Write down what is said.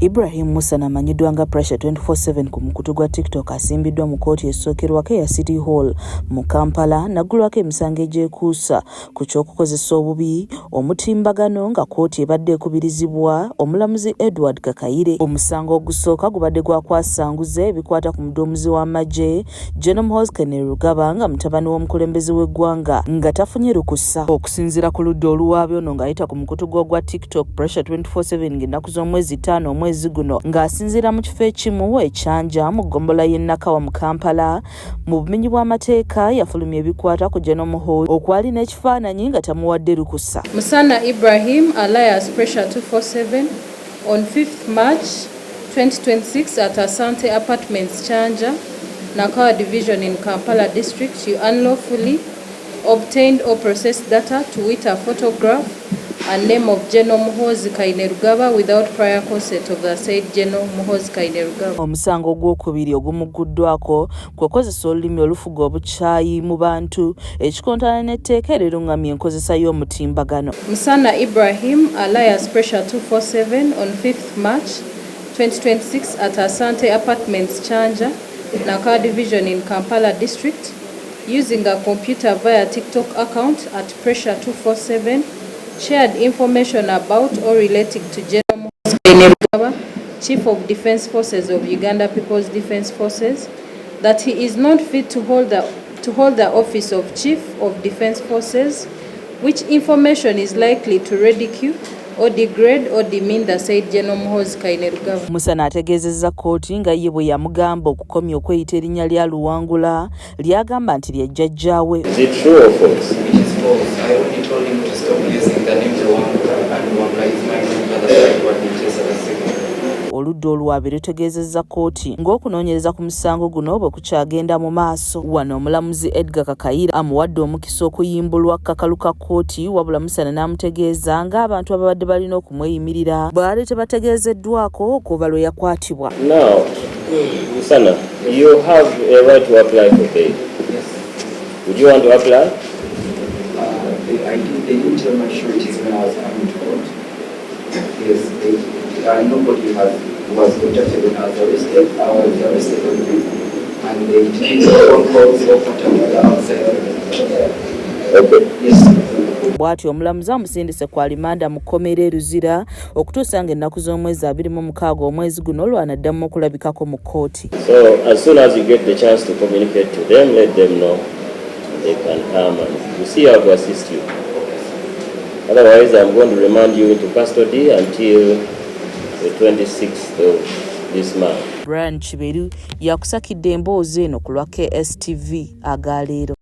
Ibrahim Musa amanyiddwa nga Pressure 24/7 ku mukutu gwa TikTok asimbiddwa mu kkooti esookerwako ya City Hall mu Kampala naggulwako emisango egyekuusa ku ky'okukozesa obubi omutimbagano nga kkooti ebadde ekubirizibwa omulamuzi Edward Kakayire. Omusango ogusooka gubadde gwakwasanguza ebikwata ku muddumizi w'amagye General Muhoozi Kainerugaba nga mutabani w'omukulembeze w'eggwanga nga tafunye lukusa. Okusinziira ku ludda oluwaabyo ono ng'ayita ku mukutu gwa TikTok Pressure 24/7 ng'ennaku z'omwezi 5 mwezi guno ng'asinziira mu kifo ekimu ekyanja mu ggombolola y'e Nakawa mu Kampala mu bumenyi bw'amateeka yafulumya ebikwata ku General Muhoozi okwali n'ekifaananyi nga tamuwadde lukusa. Musana Ibrahim alias Pressure 247 on 5th March 2026 at Asante Apartments Chanja, Nakawa Division in Kampala District, you unlawfully obtained or processed data to wit a photograph and name of General Muhoozi Kainerugaba without prior consent of the said General Muhoozi Kainerugaba. Omusango gw'okubiri ogumuguddwako kwekozesa olulimi olufuga obukyayi mu bantu ekikontana n'etteeka erirungamya enkozesa y'omutimbagano. Musana Ibrahim alias Pressure 247 on 5th March 2026 at Asante Apartments Chanja, Nakawa Division in Kampala District, using a computer via TikTok account at Pressure 247, shared information about or relating to General Muhoozi Kainerugaba, Chief of Defence Forces of Uganda People's Defence Forces, that he is not fit to hold the office of Chief of Defence Forces, which information is likely to ridicule or degrade or demean the said General Muhoozi Kainerugaba. Musana ategeezezza kkooti nga ye bwe yamugamba okukomya okweyita erinnya lya Luwangula lyagamba nti lya jjajjaawe. Is it true or false? It is false. I only told him to stop using the name Luwangula, and Luwangula is my grandfather's side what he says as a second. Oludda olwabiri lutegeezezza kkooti ng'okunoonyereza ku musango guno bwe kukyagenda mu maaso. Wano omulamuzi Edgar Kakayire amuwadde omukisa okuyimbulwa kakalu ka kkooti wabula Musana n'amutegeeza ng'abantu ababadde balina okumweyimirira bwali tebategeezeddwako okuva lwe yakwatibwa. Now, Musana, you have a right to apply for bail. Yes. Would you want to apply? They didn't tell my sureties when I was coming to court. Yes, nobody was contacted when I was arrested. I was arrested on you, and they did phone calls or whatever outside. Okay. Yes. Bw'atyo omulamuzi amusindise ku alimanda mu kkomera e Luzira okutuusa ng'ennaku z'omwezi 26 omwezi guno lw'anaddamu okulabikako mu kkooti. So as soon as you get the chance to communicate to them, let them know they can come and we'll see how to assist you. Otherwise, I'm going to remand you into custody until the 26th of this month. Brian Kiberu yakusakidde emboozi eno ku lwa KSTV agaleero.